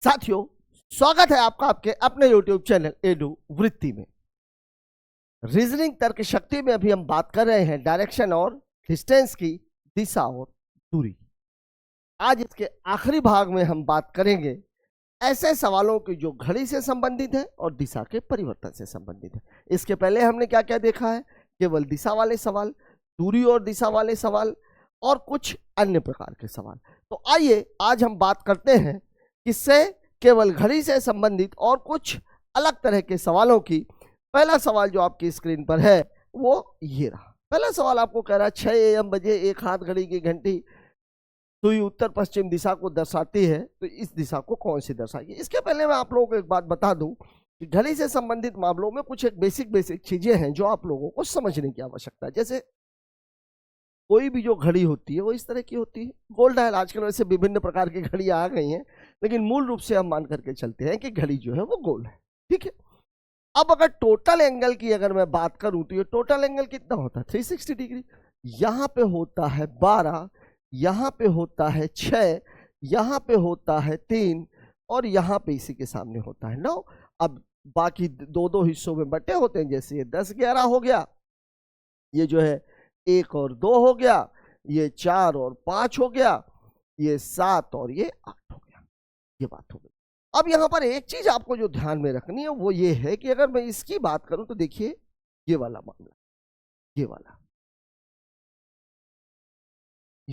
साथियों, स्वागत है आपका आपके अपने YouTube चैनल एडू वृत्ति में। रीजनिंग तर्क शक्ति में अभी हम बात कर रहे हैं डायरेक्शन और डिस्टेंस की, दिशा और दूरी। आज इसके आखिरी भाग में हम बात करेंगे ऐसे सवालों की जो घड़ी से संबंधित है और दिशा के परिवर्तन से संबंधित है। इसके पहले हमने क्या क्या देखा है? केवल दिशा वाले सवाल, दूरी और दिशा वाले सवाल और कुछ अन्य प्रकार के सवाल। तो आइए आज हम बात करते हैं इससे केवल घड़ी से संबंधित और कुछ अलग तरह के सवालों की। पहला सवाल जो आपकी स्क्रीन पर है वो ये रहा। पहला सवाल आपको कह रहा है 6 AM बजे एक हाथ घड़ी की घंटी सुई उत्तर पश्चिम दिशा को दर्शाती है, तो इस दिशा को कौन सी दर्शाएगी? इसके पहले मैं आप लोगों को एक बात बता दूं कि घड़ी से संबंधित मामलों में कुछ एक बेसिक चीजें हैं जो आप लोगों को समझने की आवश्यकता है। जैसे कोई भी जो घड़ी होती है वो इस तरह की होती है, गोल डायल। आजकल वैसे विभिन्न प्रकार की घड़ियां आ गई हैं, लेकिन मूल रूप से हम मान करके चलते हैं कि घड़ी जो है वो गोल है, ठीक है। अब अगर टोटल एंगल की अगर मैं बात करूं तो ये टोटल एंगल कितना होता है? 360 डिग्री। यहाँ पे होता है 12, यहाँ पे होता है 6, यहाँ पे होता है 3 और यहाँ पे इसी के सामने होता है 9। अब बाकी दो हिस्सों में बटे होते हैं, जैसे ये 10 11 हो गया, ये जो है 1 और 2 हो गया, ये 4 और 5 हो गया, ये 7 और ये 8 हो गया। ये बात हो गई। अब यहां पर एक चीज आपको जो ध्यान में रखनी है वो ये है कि अगर मैं इसकी बात करूं तो देखिए ये वाला मामला, ये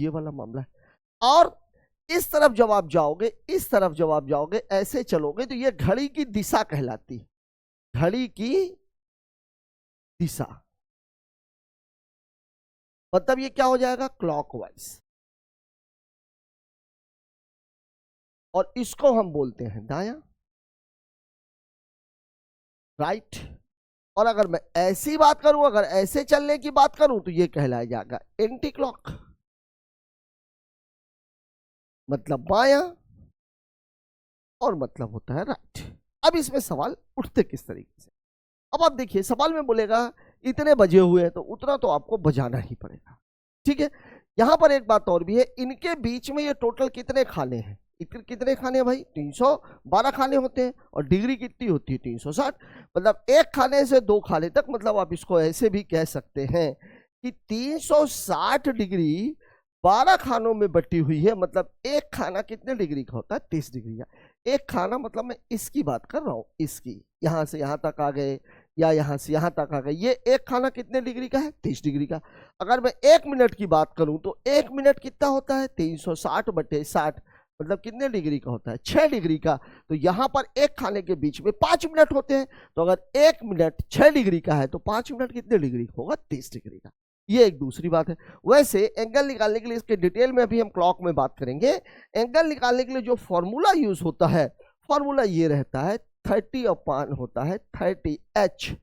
वाला मामला है। और इस तरफ जब आप जाओगे, इस तरफ जब आप जाओगे, ऐसे चलोगे तो ये घड़ी की दिशा कहलाती है। घड़ी की दिशा मतलब ये क्या हो जाएगा? क्लॉकवाइज। और इसको हम बोलते हैं दायां, राइट। और अगर मैं ऐसी बात करूं, अगर ऐसे चलने की बात करूं तो ये कहलाया जाएगा एंटी क्लॉक, मतलब बायां और मतलब होता है राइट। अब इसमें सवाल उठते किस तरीके से? अब आप देखिए सवाल में बोलेगा इतने बजे हुए हैं, तो उतना तो आपको बजाना ही पड़ेगा, ठीक है। यहां पर एक बात और भी है, इनके बीच में ये टोटल कितने खाने हैं? कितने खाने हैं भाई? 312 खाने होते हैं। और डिग्री कितनी होती है? 360। मतलब एक खाने से 2 खाने तक, मतलब आप इसको ऐसे भी कह सकते हैं कि 360 डिग्री 12 खानों में बटी हुई है। मतलब एक खाना कितने डिग्री का होता है? 30 डिग्री का। एक खाना मतलब मैं इसकी बात कर रहा हूं, इसकी, यहां से यहां तक आ गए या यहां से यहां तक आ गए, ये एक खाना कितने डिग्री का है? 30 डिग्री का। अगर मैं 1 मिनट की बात करूं तो 1 मिनट कितना होता है? 360 बटे 60, मतलब कितने डिग्री का होता है? 6 डिग्री का। तो यहां पर एक खाने के बीच में 5 मिनट होते हैं, तो अगर 1 मिनट 6 डिग्री का है तो 5 मिनट कितने डिग्री का होगा? 30 डिग्री का। ये एक दूसरी बात है। वैसे एंगल निकालने के लिए इसके डिटेल में अभी हम क्लॉक में बात करेंगे। एंगल निकालने के लिए जो फॉर्मूला यूज होता है, फॉर्मूला ये रहता है 30 अपान होता है 30h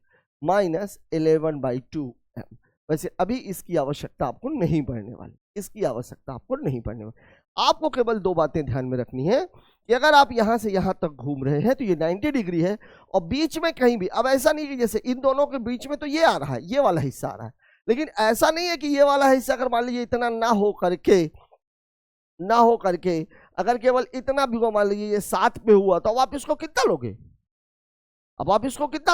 माइनस 11/2m। वैसे अभी इसकी आवश्यकता आपको नहीं पड़ने वाली, इसकी आवश्यकता आपको नहीं पड़ने वाली। आपको केवल 2 बातें ध्यान में रखनी है कि अगर आप यहां से यहां तक घूम रहे हैं तो ये 90 डिग्री है, और बीच में कहीं भी, अब ऐसा नहीं कि जैसे इन दोनों के बीच में तो ये आ रहा है, ये वाला हिस्सा आ रहा है, लेकिन ऐसा नहीं है कि ये वाला हिस्सा अगर मान लीजिए इतना ना हो करके अगर केवल इतना भी हो, मान लीजिए ये 7 पे हुआ, तो अब आप इसको कितना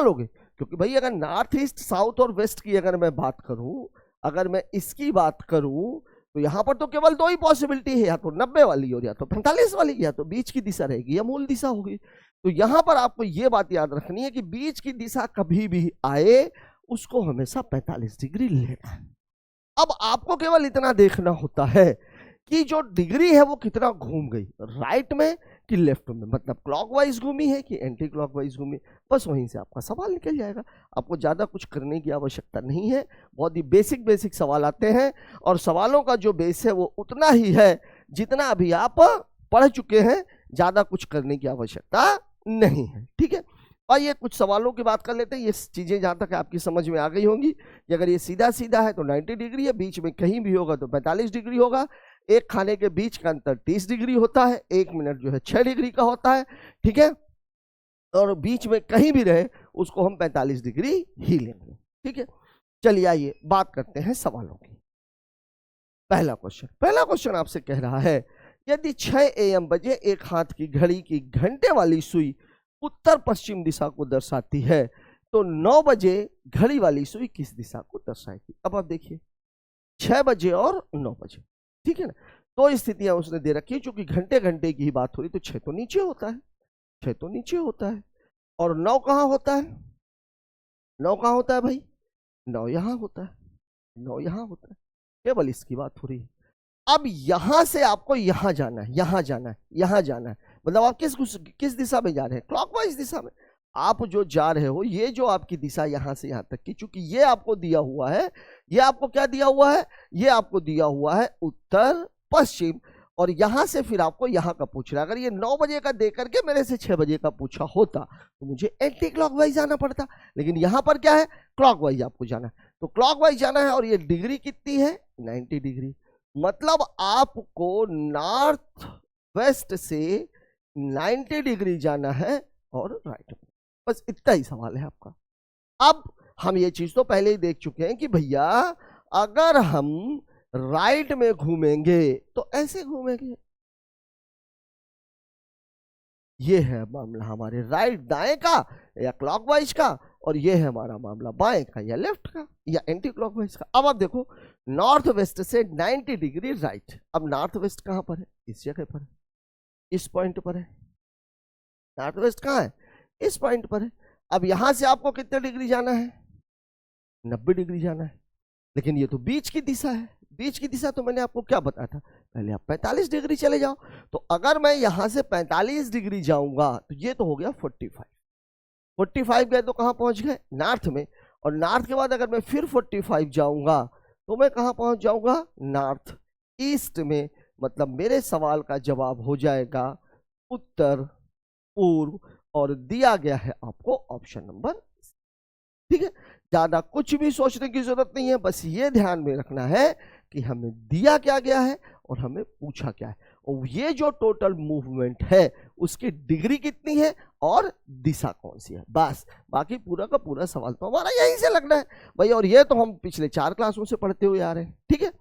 लोगे? क्योंकि भाई अगर नॉर्थ ईस्ट साउथ और वेस्ट की अगर मैं बात करूं, अगर मैं इसकी बात करूं तो यहां पर तो केवल 2 ही पॉसिबिलिटी है, या तो 90 वाली और या तो 45 वाली, या तो बीच की दिशा रहेगी या मूल दिशा होगी। तो यहां पर आपको यह बात याद रखनी है कि बीच की दिशा कभी भी आए उसको हमेशा 45 डिग्री लेना है। अब आपको केवल इतना देखना होता है कि जो डिग्री है वो कितना घूम गई, राइट में कि लेफ्ट में, मतलब क्लॉकवाइज घूमी है कि एंटी क्लॉकवाइज घूमी। बस वहीं से आपका सवाल निकल जाएगा। आपको ज़्यादा कुछ करने की आवश्यकता नहीं है। बहुत ही बेसिक सवाल आते हैं, और सवालों का जो बेस है वो उतना ही है जितना अभी आप पढ़ चुके हैं। ज़्यादा कुछ करने की आवश्यकता नहीं है, ठीक है। और ये कुछ सवालों की बात कर लेते हैं। ये चीज़ें जहाँ तक आपकी समझ में आ गई होंगी कि अगर ये सीधा है तो 90 डिग्री है, बीच में कहीं भी होगा तो 45 डिग्री होगा, एक खाने के बीच का अंतर 30 डिग्री होता है, 1 मिनट जो है 6 डिग्री का होता है, ठीक है। और बीच में कहीं भी रहे उसको हम 45 डिग्री ही लेंगे, ठीक है। चलिए आइए बात करते हैं सवालों की। पहला क्वेश्चन आपसे कह रहा है यदि 6 AM बजे एक हाथ की घड़ी की घंटे वाली सुई उत्तर पश्चिम दिशा को दर्शाती है तो 9 बजे घड़ी वाली सुई किस दिशा को दर्शाएगी। अब आप देखिए 6 बजे और 9 बजे, ठीक है ना, दो स्थितियां उसने दे रखी है। चूंकि घंटे घंटे की ही बात हो रही तो 6 तो नीचे होता है, 6 तो नीचे होता है, और 9 कहाँ होता है, 9 कहाँ होता है भाई, 9 यहाँ होता है, 9 यहाँ होता है, केवल इसकी बात हो रही है। अब यहां से आपको यहां जाना है, यहां जाना है, यहां जाना है, मतलब आप किस दिशा में जा रहे हैं, क्लॉकवाइज दिशा में। आप जो जा रहे हो, ये जो आपकी दिशा यहां से यहां तक की, चूंकि ये आपको दिया हुआ है, ये आपको क्या दिया हुआ है, ये आपको दिया हुआ है उत्तर पश्चिम, और यहां से फिर आपको यहां का पूछ रहा है। अगर ये 9 बजे का दे करके मेरे से 6 बजे का पूछा होता तो मुझे एंटी क्लॉकवाइज जाना पड़ता, लेकिन यहां पर क्या है, क्लॉकवाइज आपको जाना है। तो क्लॉकवाइज जाना है, और ये डिग्री कितनी है, 90 डिग्री। मतलब आपको नॉर्थ वेस्ट से 90 डिग्री जाना है और राइट में। बस इतना ही सवाल है आपका। अब हम ये चीज तो पहले ही देख चुके हैं कि भैया अगर हम राइट में घूमेंगे तो ऐसे घूमेंगे, ये है मामला हमारे राइट दाएं का या क्लॉकवाइज का, और ये है हमारा मामला बाएं का या लेफ्ट का या एंटी क्लॉकवाइज का। अब आप देखो नॉर्थ वेस्ट से 90 डिग्री राइट। अब नॉर्थ वेस्ट कहां पर है, इस जगह पर है, इस पॉइंट पर है। नॉर्थ वेस्ट कहां है, इस पॉइंट पर है। अब यहां से आपको कितने डिग्री जाना है, 90 डिग्री जाना है, लेकिन ये तो बीच की दिशा है। बीच की दिशा तो मैंने आपको क्या बताया था, पहले आप 45 डिग्री चले जाओ। तो अगर मैं यहां से 45 डिग्री जाऊंगा तो ये तो हो गया 45 गए तो कहां पहुंच गए, नॉर्थ में। और नॉर्थ के बाद अगर मैं फिर 45 जाऊंगा तो मैं कहां पहुंच जाऊंगा, नॉर्थ ईस्ट में। मतलब मेरे सवाल का जवाब हो जाएगा उत्तर पूर्व, और दिया गया है आपको ऑप्शन नंबर, ठीक है। ज्यादा कुछ भी सोचने की जरूरत नहीं है, बस ये ध्यान में रखना है कि हमें दिया क्या गया है और हमें पूछा क्या है, और ये जो टोटल मूवमेंट है उसकी डिग्री कितनी है और दिशा कौन सी है, बस। बाकी पूरा का पूरा सवाल तो हमारा यहीं से लगना है भाई, और ये तो हम पिछले 4 क्लासों से पढ़ते हुए आ रहे हैं, ठीक है।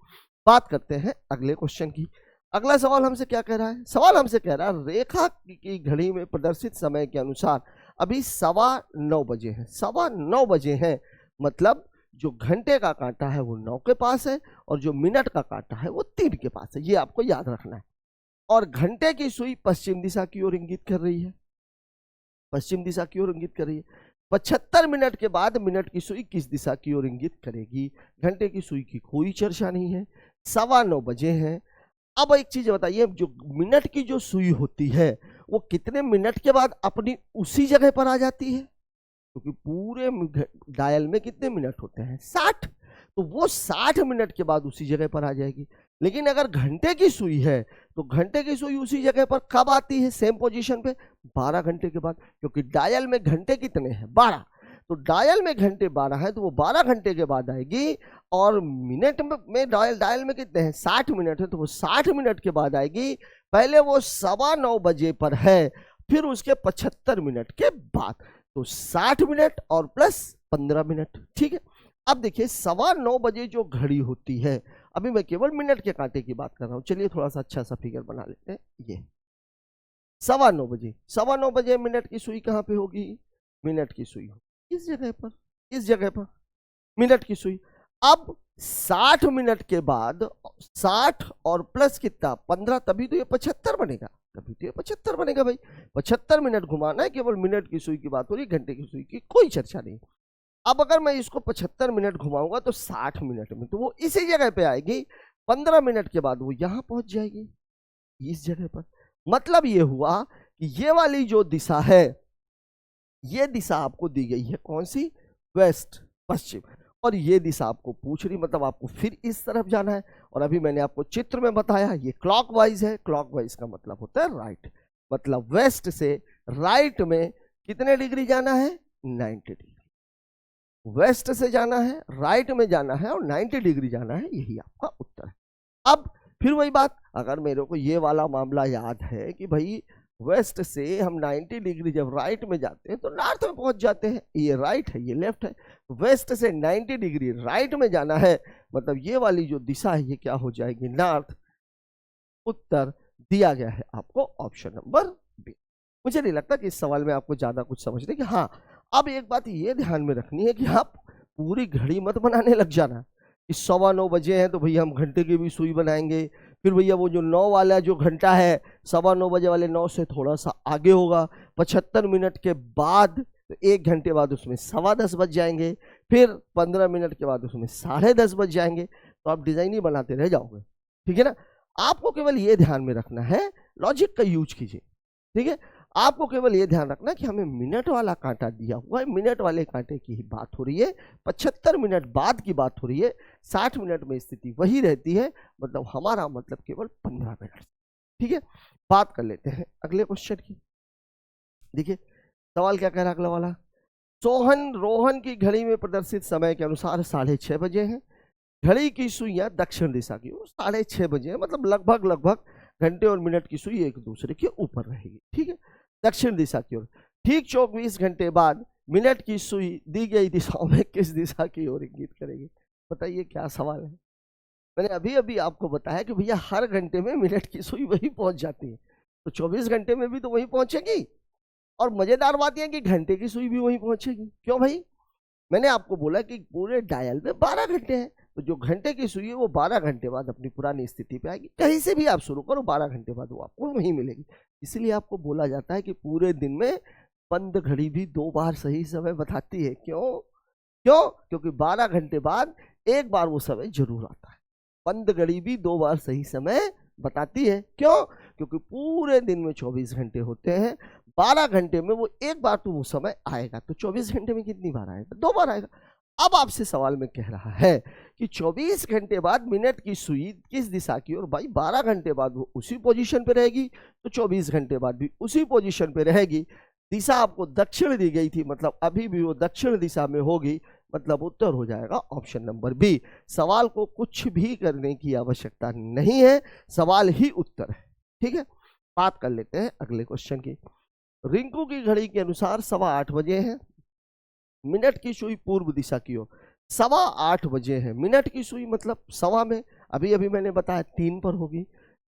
बात करते हैं अगले क्वेश्चन की। अगला सवाल हमसे क्या कह रहा है, सवाल हमसे कह रहा है रेखा की घड़ी में प्रदर्शित समय के अनुसार अभी 9:15 बजे हैं, 9:15 बजे हैं। मतलब जो घंटे का कांटा है वो 9 के पास है, और जो मिनट का कांटा है वो 3 के पास है, ये आपको याद रखना है। और घंटे की सुई पश्चिम दिशा की ओर इंगित कर रही है, पश्चिम दिशा की ओर इंगित कर रही है। 75 मिनट के बाद मिनट की सुई किस दिशा की ओर इंगित करेगी। घंटे की सुई की कोई चर्चा नहीं है, 9:15 बजे हैं। अब एक चीज बताइए, जो मिनट की जो सुई होती है वो कितने मिनट के बाद अपनी उसी जगह पर आ जाती है, क्योंकि पूरे डायल में कितने मिनट होते हैं, 60, तो वो 60 मिनट के बाद उसी जगह पर आ जाएगी। लेकिन अगर घंटे की सुई है तो घंटे की सुई उसी जगह पर कब आती है, सेम पोजीशन पे, 12 घंटे के बाद, क्योंकि डायल में घंटे कितने हैं, 12। तो डायल में घंटे 12 है तो वो 12 घंटे के बाद आएगी। और मिनट में डायल में कितने हैं, 60 मिनट है, तो वो 60 मिनट के बाद आएगी। पहले वो 9:15 बजे पर है, फिर उसके 75 मिनट के बाद, तो 60 मिनट और प्लस 15 मिनट, ठीक है। अब देखिए 9:15 बजे जो घड़ी होती है, अभी मैं केवल मिनट के कांटे की बात कर रहा हूं, चलिए थोड़ा सा अच्छा सा फिगर बना लेते हैं। ये 9:15 बजे, 9:15 बजे मिनट की सुई कहां पे होगी, मिनट की सुई इस जगह पर, इस जगह पर मिनट की सुई। अब 60 मिनट के बाद 60 और प्लस कितना, 15, तभी तो ये 75 बनेगा, तभी तो ये 75 बनेगा भाई। 75 मिनट घुमाना है, केवल मिनट की सुई की बात हो रही, घंटे की सुई की कोई चर्चा नहीं। अब अगर मैं इसको 75 मिनट घुमाऊंगा तो 60 मिनट में तो वो इसी जगह पे आएगी। 15 मिनट के बाद वो यहां पहुंच जाएगी, इस जगह पर। मतलब ये हुआ कि ये वाली जो दिशा है, ये दिशा आपको दी गई है कौन सी, वेस्ट पश्चिम, और ये दिशा आपको पूछ रही, मतलब आपको फिर इस तरफ जाना है। और अभी मैंने आपको चित्र में बताया ये क्लॉकवाइज है, क्लॉकवाइज का मतलब होता है राइट, मतलब वेस्ट से राइट में कितने डिग्री जाना है, 90 डिग्री। वेस्ट से जाना है, राइट में जाना है, और 90 डिग्री जाना है, यही आपका उत्तर है। अब फिर वही बात, अगर मेरे को ये वाला मामला याद है कि भाई वेस्ट से हम 90 डिग्री जब राइट में जाते हैं तो नॉर्थ में पहुंच जाते हैं, ये राइट है ये लेफ्ट है, वेस्ट से 90 डिग्री राइट में जाना है, मतलब ये वाली जो दिशा है ये क्या हो जाएगी, नॉर्थ, उत्तर, दिया गया है आपको ऑप्शन नंबर बी। मुझे नहीं लगता कि इस सवाल में आपको ज्यादा कुछ समझने की। हाँ, अब एक बात ये ध्यान में रखनी है कि आप पूरी घड़ी मत बनाने लग जाना कि 9:15 बजे हैं तो भैया हम घंटे की भी सुई बनाएंगे, फिर भैया वो जो 9 वाला जो घंटा है 9:15 बजे वाले 9 से थोड़ा सा आगे होगा, 75 मिनट के बाद तो 1 घंटे बाद उसमें 10:15 बज जाएंगे, फिर 15 मिनट के बाद उसमें 10:30 बज जाएंगे, तो आप डिजाइन ही बनाते रह जाओगे। ठीक है ना, आपको केवल ये ध्यान में रखना है, लॉजिक का यूज कीजिए। ठीक है, आपको केवल ये ध्यान रखना कि हमें मिनट वाला कांटा दिया हुआ है, मिनट वाले कांटे की ही बात हो रही है, 75 मिनट बाद की बात हो रही है, 60 मिनट में स्थिति वही रहती है, मतलब हमारा मतलब केवल 15 मिनट। ठीक है, बात कर लेते हैं अगले क्वेश्चन की। देखिए सवाल क्या कह रहा है अगला वाला, रोहन की घड़ी में प्रदर्शित समय के अनुसार 6:30 बजे हैं, घड़ी की सुइयां दक्षिण दिशा की ओर 6:30 बजे है, मतलब लगभग घंटे और मिनट की सुई एक दूसरे के ऊपर रहेगी। ठीक है, दक्षिण दिशा की ओर। ठीक 24 घंटे बाद मिनट की सुई दी गई दिशाओं में किस दिशा की ओर इंगित करेगी? बताइए क्या सवाल है। मैंने अभी अभी आपको बताया कि भैया हर घंटे में मिनट की सुई वही पहुंच जाती है, तो 24 घंटे में भी तो वही पहुंचेगी, और मजेदार बात यह है कि घंटे की सुई भी वही पहुंचेगी। क्यों भाई? मैंने आपको बोला कि पूरे डायल में 12 घंटे हैं, तो जो घंटे की सुई है वो 12 घंटे बाद अपनी पुरानी स्थिति पे आएगी। कहीं से भी आप शुरू करो 12 घंटे बाद वो आपको वहीं मिलेगी। इसलिए आपको बोला जाता है कि पूरे दिन में बंद घड़ी भी 2 बार सही समय बताती है। क्यों? क्योंकि 12 घंटे बाद एक बार वो समय जरूर आता है। बंद घड़ी भी 2 बार सही समय बताती है। क्यों? क्योंकि पूरे दिन में 24 घंटे होते हैं, 12 घंटे में वो एक बार तो वो समय आएगा, तो 24 घंटे में कितनी बार आएगा? 2 बार आएगा। अब आपसे सवाल में कह रहा है कि 24 घंटे बाद मिनट की सुई किस दिशा की ओर? भाई 12 घंटे बाद वो उसी पोजीशन पे रहेगी, तो 24 घंटे बाद भी उसी पोजीशन पे रहेगी। दिशा आपको दक्षिण दी गई थी, मतलब अभी भी वो दक्षिण दिशा में होगी, मतलब उत्तर हो जाएगा ऑप्शन नंबर बी। सवाल को कुछ भी करने की आवश्यकता नहीं है, सवाल ही उत्तर है। ठीक है, बात कर लेते हैं अगले क्वेश्चन की। रिंकू की घड़ी के अनुसार 8:15 बजे है, मिनट की सुई पूर्व दिशा की ओर। 8:15 बजे है, मिनट की सुई मतलब सवा में, अभी मैंने बताया 3 पर होगी।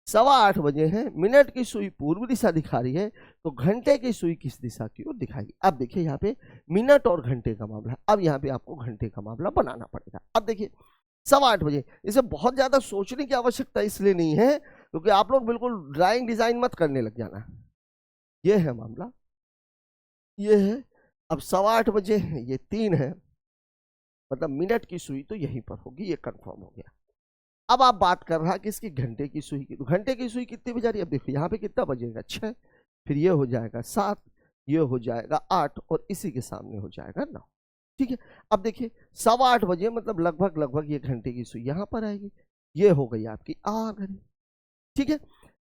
8:15 बजे है, मिनट की सुई पूर्व दिशा दिखा रही है, तो घंटे की सुई किस दिशा की ओर दिखाएगी? अब देखिए यहाँ पे मिनट और घंटे का मामला है, अब यहाँ पे आपको घंटे का मामला बनाना पड़ेगा। अब देखिए 8:15 बजे, इसे बहुत ज्यादा सोचने की आवश्यकता इसलिए नहीं है क्योंकि आप लोग बिल्कुल ड्राइंग डिजाइन मत करने लग जाना। ये है मामला, ये है। अब 8:15 बजे है, ये 3 है, मतलब मिनट की सुई तो यहीं पर होगी, ये कंफर्म हो गया। अब आप बात कर रहा कि इसकी घंटे की सुई की, तो घंटे की सुई कितनी बजा रही है? अब देखो यहाँ पे कितना बजेगा? 6, फिर ये हो जाएगा 7, ये हो जाएगा 8, और इसी के सामने हो जाएगा 9। ठीक है, अब देखिए 8:15 बजे मतलब लगभग ये घंटे की सुई यहाँ पर आएगी, ये हो गई आपकी आ घड़ी। ठीक है,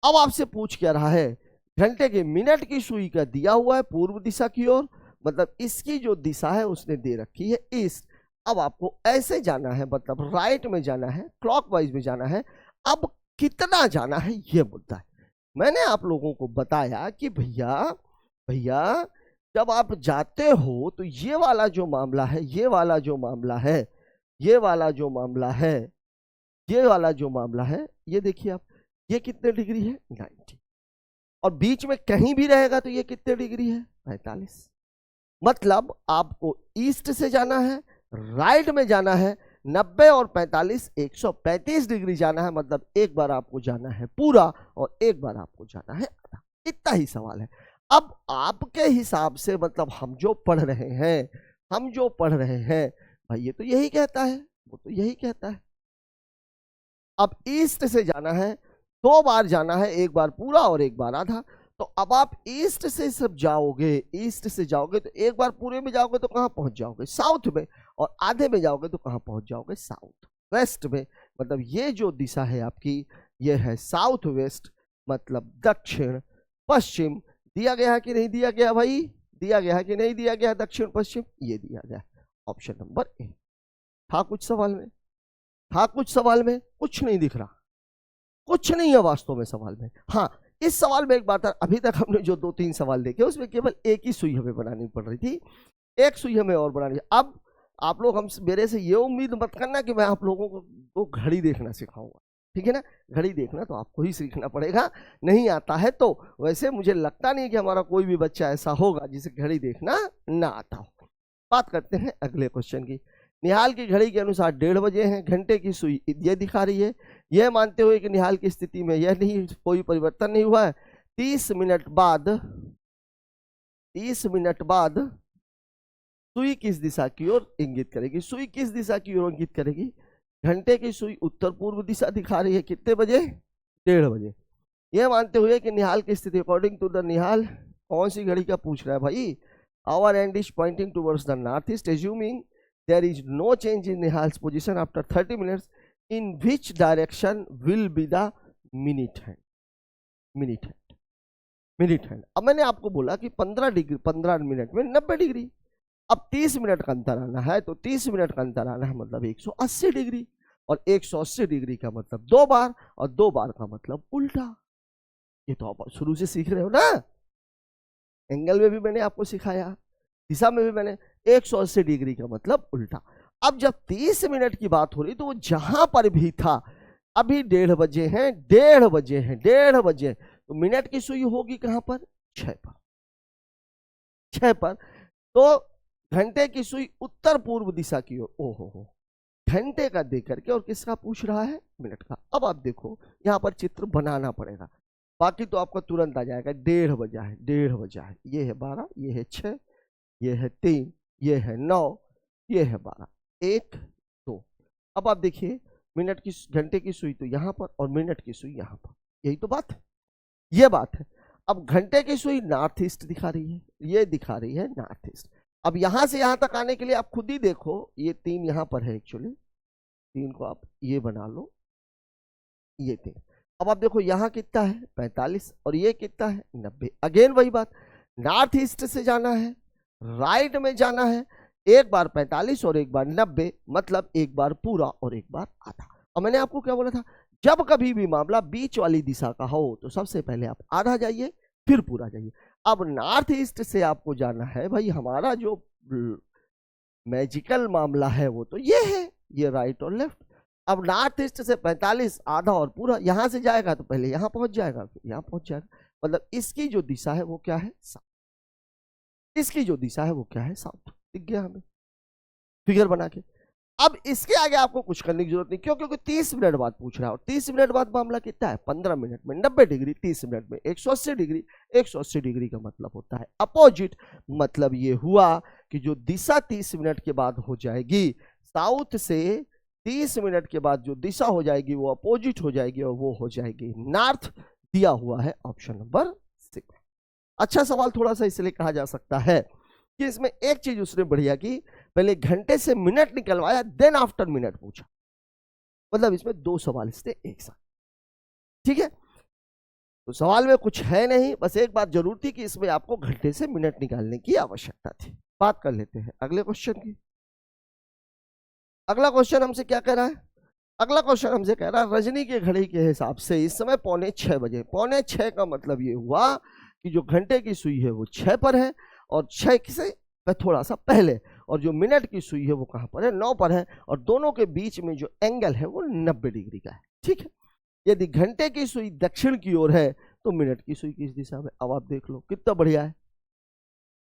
अब आपसे पूछ क्या रहा है, घंटे के मिनट की सुई का दिया हुआ है पूर्व दिशा की ओर, मतलब इसकी जो दिशा है उसने दे रखी है ईस्ट। अब आपको ऐसे जाना है, मतलब राइट में जाना है, क्लॉकवाइज में जाना है। अब कितना जाना है ये मुद्दा है। मैंने आप लोगों को बताया कि भैया जब आप जाते हो तो ये वाला जो मामला है, ये वाला जो मामला है, ये वाला जो मामला है, ये वाला जो मामला है, ये देखिए आप, ये कितने डिग्री है? 90, और बीच में कहीं भी रहेगा तो ये कितने डिग्री है? 45। मतलब आपको ईस्ट से जाना है, राइट में जाना है, 90 और 45 135 डिग्री जाना है, मतलब एक बार आपको जाना है पूरा और एक बार आपको जाना है आधा। इतना ही सवाल है। अब आपके हिसाब से, मतलब हम जो पढ़ रहे हैं भाई, ये तो यही कहता है, वो तो यही कहता है। अब ईस्ट से जाना है, 2 बार जाना है, एक बार पूरा और एक बार आधा। तो अब आप ईस्ट से सब जाओगे, ईस्ट से जाओगे तो एक बार पूरे में जाओगे तो कहां पहुंच जाओगे? साउथ में, और आधे में जाओगे तो कहां पहुंच जाओगे? साउथ वेस्ट में। मतलब ये जो दिशा है आपकी, ये है साउथ वेस्ट, मतलब दक्षिण पश्चिम। दिया गया है कि नहीं दिया गया भाई? दिया गया है कि नहीं दिया गया? दक्षिण पश्चिम ये दिया गया, ऑप्शन नंबर ए। था कुछ सवाल में? था कुछ सवाल में? कुछ नहीं दिख रहा, कुछ नहीं है वास्तव में सवाल में। हाँ, इस सवाल में एक बात है, अभी तक हमने जो 2-3 सवाल देखे उसमें केवल एक ही सुई हमें बनानी पड़ रही थी, एक सुई हमें और बनानी है। अब आप लोग मेरे से ये उम्मीद मत करना कि मैं आप लोगों को घड़ी देखना सिखाऊंगा। ठीक है ना। घड़ी देखना तो आपको ही सीखना पड़ेगा, नहीं आता है तो। वैसे मुझे लगता नहीं कि हमारा कोई भी बच्चा ऐसा होगा जिसे घड़ी देखना ना आता हो। बात करते हैं अगले क्वेश्चन की। निहाल की घड़ी के अनुसार 1:30 बजे हैं, घंटे की सुई ये दिखा रही है। यह मानते हुए कि निहाल की स्थिति में यह नहीं कोई परिवर्तन नहीं हुआ है, 30 मिनट बाद सुई किस दिशा की ओर इंगित करेगी। सुई किस दिशा की ओर इंगित करेगी। घंटे की सुई उत्तर पूर्व दिशा दिखा रही है, कितने बजे, 1:30 बजे। यह मानते हुए कि निहाल की स्थिति, अकॉर्डिंग टू द निहाल, कौन सी घड़ी का पूछ रहा है भाई। Hour hand is pointing towards the north east, assuming there is no change in Nihal's position after 30 minutes, in which direction will be the minute hand. अब मैंने आपको बोला कि 15 मिनट में 90 डिग्री। अब 30 मिनट का अंतर आना है, तो 30 मिनट का अंतर आना है मतलब 180 डिग्री, और 180 डिग्री का मतलब 2 बार, और 2 बार का मतलब उल्टा। ये तो आप शुरू से सीख रहे हो ना। एंगल में भी मैंने आपको सिखाया, दिशा में भी मैंने। 180 डिग्री का मतलब उल्टा। अब जब 30 मिनट की बात हो रही तो वो जहां पर भी था, अभी 1:30 बजे हैं, 1:30 बजे, तो मिनट की सुई होगी कहां पर, 6 पर। तो घंटे की सुई उत्तर पूर्व दिशा की ओर। ओहो, घंटे का देख करके, और किसका पूछ रहा है, मिनट का। अब आप देखो यहाँ पर चित्र बनाना पड़ेगा, बाकी तो आपको तुरंत आ जाएगा। 1:30 बजा है, 1:30 बजा है, ये है 12, ये है 6, ये है 3, ये है 9, ये है 12, 1 2। अब आप देखिए मिनट की, घंटे की सुई तो यहाँ पर, और मिनट की सुई यहाँ पर, यही तो बात है, ये बात है। अब घंटे की सुई नॉर्थ ईस्ट दिखा रही है, ये दिखा रही है नॉर्थ ईस्ट। अब यहां से यहां तक आने के लिए आप खुद ही देखो, ये 3 यहां पर है, एक्चुअली 3 को आप ये बना लो, ये 3। अब आप देखो यहां कितना है, 45, और ये कितना है, 90। अगेन वही बात, नॉर्थ ईस्ट से जाना है, राइट में जाना है, एक बार 45 और एक बार 90, मतलब एक बार पूरा और एक बार आधा। और मैंने आपको क्या बोला था, जब कभी भी मामला बीच वाली दिशा का हो तो सबसे पहले आप आधा जाइए, फिर पूरा जाइए। अब नॉर्थ ईस्ट से आपको जाना है भाई, हमारा जो मैजिकल मामला है वो तो ये है, ये राइट और लेफ्ट। अब नॉर्थ ईस्ट से 45, आधा और पूरा, यहां से जाएगा तो पहले यहां पहुंच जाएगा, फिर यहां पहुंच जाएगा, मतलब इसकी जो दिशा है वो क्या है, साउथ। इसकी जो दिशा है वो क्या है, साउथ। दिख गया हमें फिगर बना के। अब इसके आगे आपको कुछ करने की जरूरत नहीं, क्यों, क्योंकि 30 मिनट बाद पूछ रहा है, और 30 मिनट बाद मामला कितना है, 15 मिनट में 90 डिग्री, 30 मिनट में 180 डिग्री। 180 डिग्री का मतलब होता है अपोजिट। मतलब ये हुआ कि जो दिशा 30 मिनट के बाद हो जाएगी, साउथ से 30 मिनट के बाद जो दिशा हो जाएगी वो अपोजिट हो जाएगी, और वो हो जाएगी नॉर्थ। दिया हुआ है ऑप्शन नंबर 6। अच्छा सवाल थोड़ा सा इसलिए कहा जा सकता है कि इसमें एक चीज उसने बढ़िया की, पहले घंटे से मिनट निकलवाया, देन आफ्टर मिनट पूछा। मतलब इसमें 2 सवाल इसने एक साथ। ठीक है, तो सवाल में कुछ है नहीं, बस एक बात जरूर थी कि इसमें आपको घंटे से मिनट निकालने की आवश्यकता थी। बात कर लेते हैं अगले क्वेश्चन की। अगला क्वेश्चन हमसे क्या कह रहा है, अगला क्वेश्चन हमसे कह रहा है रजनी की घड़ी के हिसाब से इस समय 5:45 बजे। 5:45 का मतलब ये हुआ कि जो घंटे की सुई है वो 6 पर है, और 6 से थोड़ा सा पहले, और जो मिनट की सुई है वो कहां पर है, 9 पर है, और दोनों के बीच में जो एंगल है वो 90 डिग्री का है। ठीक है, यदि घंटे की सुई दक्षिण की ओर है तो मिनट की सुई किस दिशा में। अब आप देख लो कितना बढ़िया है,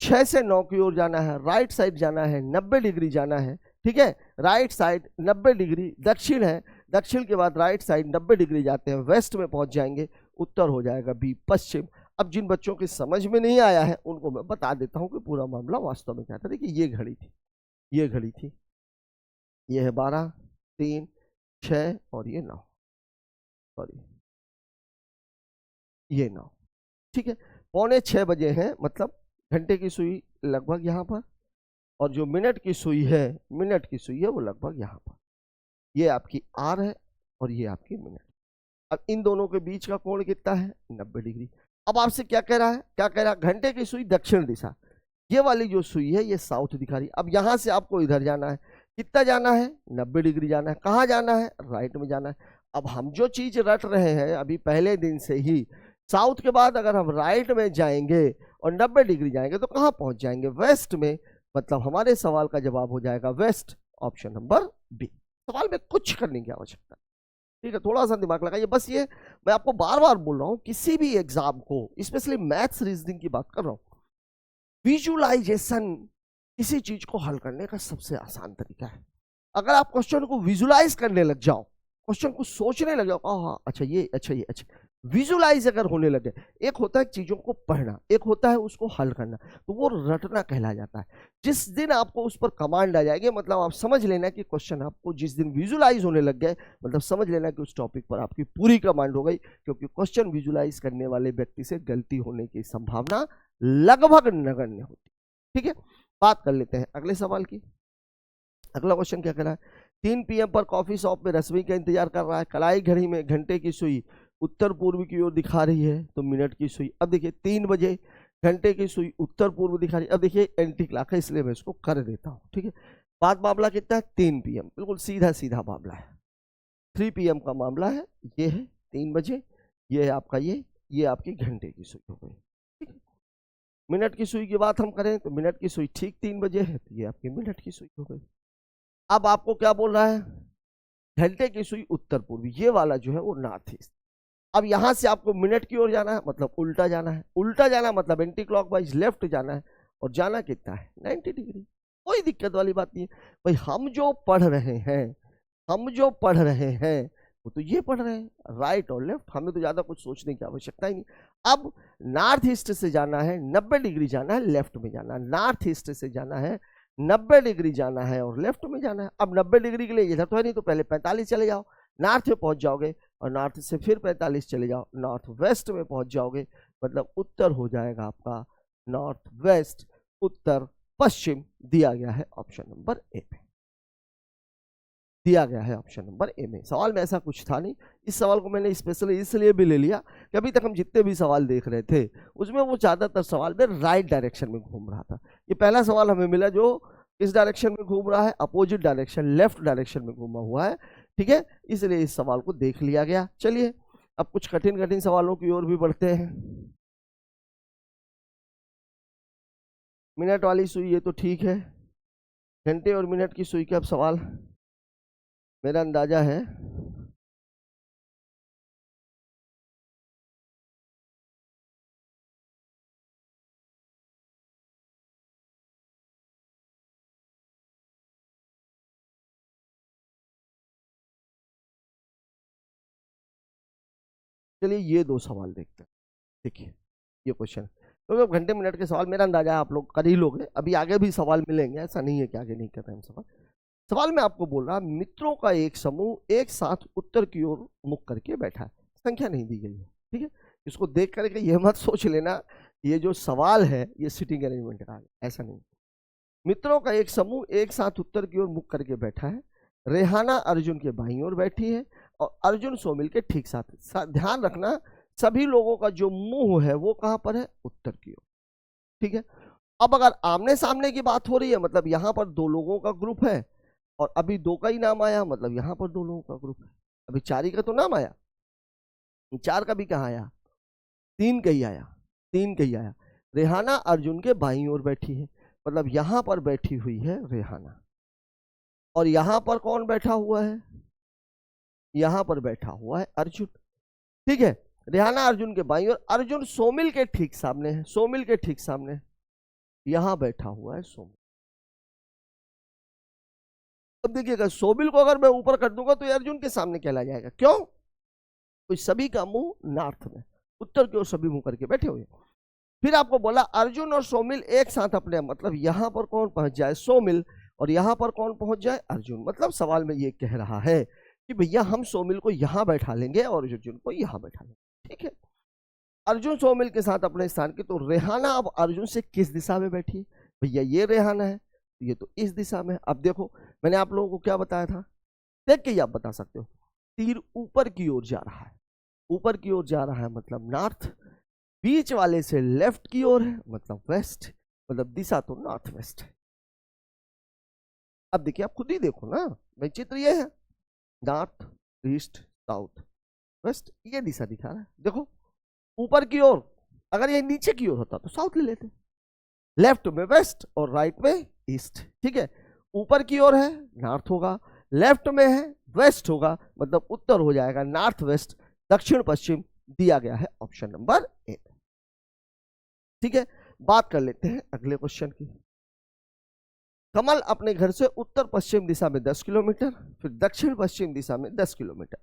6 से 9 की ओर जाना है, राइट साइड जाना है, 90 डिग्री जाना है। ठीक है, राइट साइड 90 डिग्री, दक्षिण है, दक्षिण के बाद राइट साइड 90 डिग्री जाते हैं, वेस्ट में पहुंच जाएंगे, उत्तर हो जाएगा बी, पश्चिम। अब जिन बच्चों के समझ में नहीं आया है उनको मैं बता देता हूं कि पूरा मामला वास्तव में क्या था। देखिए ये घड़ी थी, ये घड़ी थी, ये है 12, 3, 6 और ये 9, सॉरी ये 9। ठीक है, 5:45 बजे हैं, मतलब घंटे की सुई लगभग यहाँ पर, और जो मिनट की सुई है, मिनट की सुई है वो लगभग यहाँ पर। ये आपकी आर है और ये आपकी मिनट। अब इन दोनों के बीच का कोण कितना है, 90 डिग्री। अब आपसे क्या कह रहा है, क्या कह रहा है, घंटे की सुई दक्षिण दिशा, ये वाली जो सुई है ये साउथ दिखा रही है। अब यहां से आपको इधर जाना है, कितना जाना है, 90 डिग्री जाना है। कहाँ जाना है, राइट में जाना है। अब हम जो चीज रट रहे हैं अभी पहले दिन से ही, साउथ के बाद अगर हम राइट में जाएंगे और 90 डिग्री जाएंगे तो कहाँ पहुंच जाएंगे, वेस्ट में। मतलब हमारे सवाल का जवाब हो जाएगा वेस्ट, ऑप्शन नंबर बी। सवाल में कुछ करने की आवश्यकता। ठीक है, थोड़ा सा दिमाग लगाइए। बस ये मैं आपको बार बार बोल रहा हूं, किसी भी एग्जाम को, स्पेशली मैथ्स रीजनिंग की बात कर रहा हूं, विजुलाइजेशन किसी चीज को हल करने का सबसे आसान तरीका है। अगर आप क्वेश्चन को विजुलाइज करने लग जाओ, क्वेश्चन को सोचने लग जाओ, हाँ अच्छा ये, अच्छा ये, अच्छा, विजुलाइज अगर होने लगे, एक होता है चीजों को पढ़ना, एक होता है उसको हल करना, तो वो रटना कहला जाता है। जिस दिन आपको उस पर कमांड आ जाएगी, मतलब आप समझ लेना कि क्वेश्चन आपको जिस दिन विजुलाइज होने लग गए, मतलब समझ लेना कि उस टॉपिक पर आपकी पूरी कमांड हो गई, क्योंकि क्वेश्चन विजुलाइज करने वाले व्यक्ति से गलती होने की संभावना लगभग नगण्य होती है। ठीक है, बात कर लेते हैं अगले सवाल की। अगला क्वेश्चन क्या कह रहा है, 3 PM पर कॉफी शॉप में रश्मि का इंतजार कर रहा है। कलाई घड़ी में घंटे की सुई उत्तर पूर्व की ओर दिखा रही है, तो मिनट की सुई। अब देखिए 3 बजे घंटे की सुई उत्तर पूर्व दिखा रही है। अब देखिए एंटी क्लॉक है, इसलिए मैं इसको कर देता हूँ। ठीक है, बात मामला कितना है, 3 PM, बिल्कुल सीधा सीधा मामला है। 3 PM का मामला है, ये है 3 बजे, ये है आपका ये आपकी घंटे की सुई हो गई। ठीक है, मिनट की सुई की बात हम करें तो मिनट की सुई ठीक 3 बजे है, तो ये आपकी मिनट की सुई हो गई। अब आपको क्या बोल रहा है, घंटे की सुई उत्तर पूर्वी, ये वाला जो है वो नॉर्थ ईस्ट। अब यहां से आपको मिनट की ओर जाना है, मतलब उल्टा जाना है। उल्टा जाना मतलब एंटी क्लॉकवाइज लेफ्ट जाना है, और जाना कितना है, 90 डिग्री। कोई दिक्कत वाली बात नहीं है भाई। हम जो पढ़ रहे हैं वो तो ये पढ़ रहे हैं, राइट और लेफ्ट, हमें तो ज्यादा कुछ सोचने की आवश्यकता ही नहीं। अब नॉर्थ ईस्ट से जाना है, 90 डिग्री जाना है, लेफ्ट में जाना है। नॉर्थ ईस्ट से जाना है, 90 डिग्री जाना है और लेफ्ट में जाना है। अब 90 डिग्री के लिए इधर तो है नहीं, तो पहले 45 चले जाओ, नॉर्थ में पहुंच जाओगे, और नॉर्थ से फिर 45 चले जाओ, नॉर्थ वेस्ट में पहुंच जाओगे, मतलब उत्तर हो जाएगा आपका नॉर्थ वेस्ट, उत्तर पश्चिम दिया गया है ऑप्शन नंबर ए में, दिया गया है ऑप्शन नंबर ए में। सवाल में ऐसा कुछ था नहीं। इस सवाल को मैंने स्पेशली इसलिए भी ले लिया कि अभी तक हम जितने भी सवाल देख रहे थे उसमें वो ज्यादातर सवाल में राइट डायरेक्शन में घूम रहा था। ये पहला सवाल हमें मिला जो किस डायरेक्शन में घूम रहा है, अपोजिट डायरेक्शन, लेफ्ट डायरेक्शन में घूमा हुआ है। ठीक है, इसलिए इस सवाल को देख लिया गया। चलिए अब कुछ कठिन कठिन सवालों की ओर भी बढ़ते हैं। मिनट वाली सुई ये तो ठीक है, घंटे और मिनट की सुई के अब सवाल मेरा अंदाजा है चलिए ये 2 सवाल देखते हैं। देखिए ये क्वेश्चन, तो घंटे मिनट के सवाल मेरा अंदाजा है आप लोग कर ही लोगे। अभी आगे भी सवाल मिलेंगे, ऐसा नहीं है कि आगे नहीं कर रहे हम सवाल। सवाल में आपको बोल रहा, मित्रों का एक समूह एक साथ उत्तर की ओर मुख करके बैठा है। संख्या नहीं दी गई है। ठीक है, इसको देख करके ये मत सोच लेना ये जो सवाल है ये सिटिंग अरेंजमेंट का है, ऐसा नहीं। मित्रों का एक समूह एक साथ उत्तर की ओर मुख करके बैठा है। रेहाना अर्जुन के बाईं ओर बैठी है और अर्जुन सोमिल के ठीक साथ। ध्यान रखना सभी लोगों का जो मुंह है वो कहां पर है, उत्तर की ओर। ठीक है, अब अगर आमने सामने की बात हो रही है, मतलब यहां पर 2 लोगों का ग्रुप है और अभी 2 का ही नाम आया, मतलब यहां पर 2 लोगों का ग्रुप है। अभी 4 ही का तो नाम आया, 4 का भी कहां आया, 3 का ही आया, 3 का ही आया। रेहाना अर्जुन के बाईं ओर बैठी है, मतलब यहां पर बैठी हुई है रेहाना, और यहां पर कौन बैठा हुआ है, यहां पर बैठा हुआ है अर्जुन। ठीक है, रेहाना अर्जुन के बाईं ओर, अर्जुन सोमिल के ठीक सामने है, सोमिल के ठीक सामने यहां बैठा हुआ है सोमिल। अब देखिएगा सोमिल को अगर मैं ऊपर कर दूंगा तो ये अर्जुन के सामने कहला जाएगा। क्यों, तो सभी का मुंह नॉर्थ में, उत्तर की ओर सभी मुंह करके बैठे हुए। फिर आपको बोला अर्जुन और सोमिल एक साथ अपने, मतलब यहां पर कौन पहुंच जाए, सोमिल, और यहां पर कौन पहुंच जाए, अर्जुन। मतलब सवाल में ये कह रहा है कि भैया हम सोमिल को यहां बैठा लेंगे और अर्जुन को यहां बैठा लेंगे। ठीक है, अर्जुन सोमिल के साथ अपने स्थान की। तो रेहाना अब अर्जुन से किस दिशा में बैठी, भैया ये रेहाना है, ये तो इस दिशा में। अब देखो मैंने आप लोगों को क्या बताया था, देख के ही आप बता सकते हो, तीर ऊपर की ओर जा रहा है, ऊपर की ओर जा रहा है मतलब नॉर्थ, बीच वाले से लेफ्ट की ओर है मतलब वेस्ट, मतलब दिशा तो नॉर्थ वेस्ट है। अब देखिए आप खुद ही देखो ना भाई, चित्र ये है, नॉर्थ ईस्ट साउथ वेस्ट, ये दिशा दिखा रहा है। देखो ऊपर की ओर, अगर ये नीचे की ओर होता तो साउथ ले लेते, लेफ्ट में वेस्ट और राइट में ईस्ट। ठीक है, ऊपर की ओर है नॉर्थ होगा, लेफ्ट में है वेस्ट होगा, मतलब उत्तर हो जाएगा नॉर्थ वेस्ट, दक्षिण पश्चिम दिया गया है ऑप्शन नंबर ए। ठीक है, बात कर लेते हैं अगले क्वेश्चन की। कमल अपने घर से उत्तर पश्चिम दिशा में 10 किलोमीटर, फिर दक्षिण पश्चिम दिशा में 10 किलोमीटर,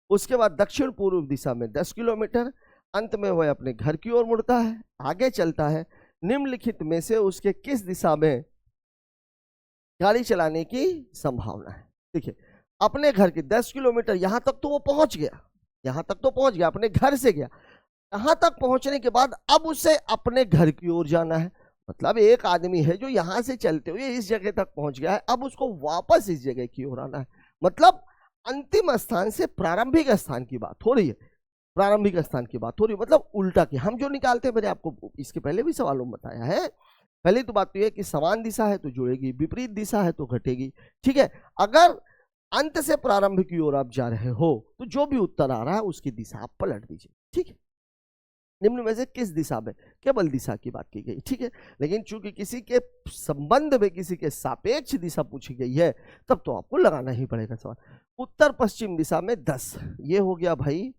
उसके बाद दक्षिण पूर्व दिशा में 10 किलोमीटर, अंत में वह अपने घर की ओर मुड़ता है, आगे चलता है। निम्नलिखित में से उसके किस दिशा में गाड़ी चलाने की संभावना है? देखिए, अपने घर के 10 किलोमीटर यहां तक तो वो पहुंच गया, यहां तक तो पहुंच गया, अपने घर से गया। यहां तक पहुंचने के बाद अब उसे अपने घर की ओर जाना है। मतलब एक आदमी है जो यहां से चलते हुए इस जगह तक पहुंच गया है, अब उसको वापस इस जगह की ओर आना है। मतलब अंतिम स्थान से प्रारंभिक स्थान की बात हो रही है, प्रारंभिक स्थान की बात हो रही है, मतलब उल्टा की हम जो निकालते हैं, मैंने आपको इसके पहले भी सवालों में बताया है। पहली तो बात तो यह कि समान दिशा है तो जुड़ेगी, विपरीत दिशा है तो घटेगी। ठीक है, अगर अंत से प्रारंभ की ओर आप जा रहे हो तो जो भी उत्तर आ रहा है उसकी दिशा आप पलट दीजिए। ठीक है, निम्न में से किस दिशा में, केवल दिशा की बात की गई। ठीक है, लेकिन चूंकि किसी के संबंध में किसी के सापेक्ष दिशा पूछी गई है तब तो आपको लगाना ही पड़ेगा सवाल। उत्तर पश्चिम दिशा में 10, ये हो गया भाई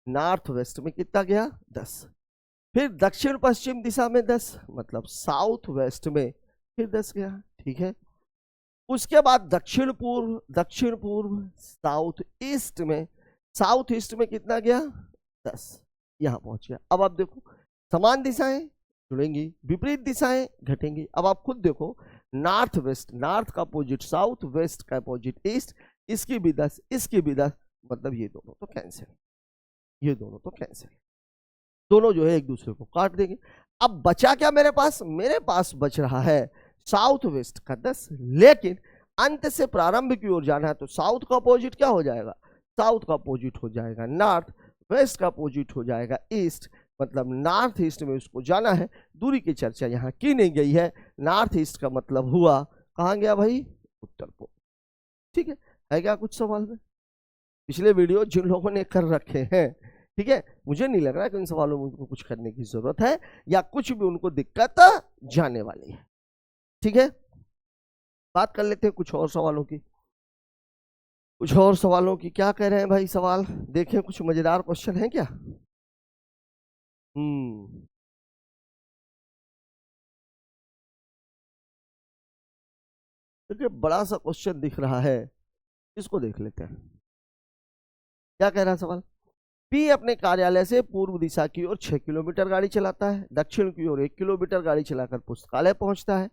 नॉर्थ वेस्ट में कितना गया 10। फिर दक्षिण पश्चिम दिशा में 10, मतलब साउथ वेस्ट में फिर 10 गया। ठीक है, उसके बाद दक्षिण पूर्व साउथ ईस्ट में कितना गया 10, यहां पहुंच गया। अब आप देखो, समान दिशाएं जुड़ेंगी, विपरीत दिशाएं घटेंगी। अब आप खुद देखो, नॉर्थ वेस्ट, नॉर्थ का अपोजिट साउथ, वेस्ट का अपोजिट ईस्ट, इसकी भी 10, इसकी भी 10, मतलब ये दोनों तो कैंसिल, ये दोनों तो कैंसिल, दोनों जो है एक दूसरे को काट देंगे। अब बचा क्या मेरे पास? मेरे पास बच रहा है साउथ वेस्ट का 10, लेकिन अंत से प्रारंभ की ओर जाना है तो साउथ का अपोजिट क्या हो जाएगा? साउथ का अपोजिट हो जाएगा नॉर्थ, वेस्ट का अपोजिट हो जाएगा ईस्ट, मतलब नॉर्थ ईस्ट में उसको जाना है। दूरी की चर्चा यहाँ की नहीं गई है। नॉर्थ ईस्ट का मतलब हुआ कहाँ गया भाई? उत्तर पूर्व। ठीक है क्या कुछ सवाल में? पिछले वीडियो जिन लोगों ने कर रखे हैं, ठीक है, मुझे नहीं लग रहा कि उन सवालों में उनको कुछ करने की जरूरत है या कुछ भी उनको दिक्कत जाने वाली है। ठीक है, बात कर लेते हैं कुछ और सवालों की। कुछ और सवालों की क्या कह रहे हैं भाई सवाल? देखें कुछ मजेदार क्वेश्चन है क्या? देखिए, बड़ा सा क्वेश्चन दिख रहा है, इसको देख लेते हैं। क्या कह रहा है सवाल? पी अपने कार्यालय से पूर्व दिशा की ओर 6 किलोमीटर गाड़ी चलाता है, दक्षिण की ओर 1 किलोमीटर गाड़ी चलाकर पुस्तकालय पहुंचता है,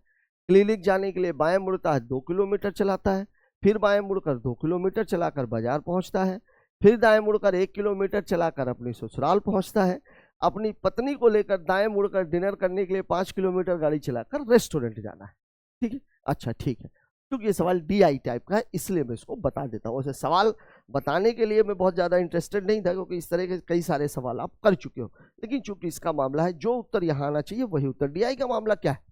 क्लिनिक जाने के लिए बाएं मुड़ता है, 2 किलोमीटर चलाता है, फिर बाएं मुड़कर 2 किलोमीटर चलाकर बाजार पहुंचता है, फिर दाएं मुड़कर 1 किलोमीटर चलाकर अपनी ससुराल पहुंचता है, अपनी पत्नी को लेकर दाएं मुड़कर डिनर करने के लिए 5 किलोमीटर गाड़ी चलाकर रेस्टोरेंट जाना है। ठीक है, अच्छा ठीक है, क्योंकि ये सवाल DI टाइप का है इसलिए मैं इसको बता देता हूँ। वैसे सवाल बताने के लिए मैं बहुत ज़्यादा इंटरेस्टेड नहीं था क्योंकि इस तरह के कई सारे सवाल आप कर चुके हो, लेकिन चूंकि इसका मामला है जो उत्तर यहाँ आना चाहिए वही उत्तर। DI का मामला क्या है?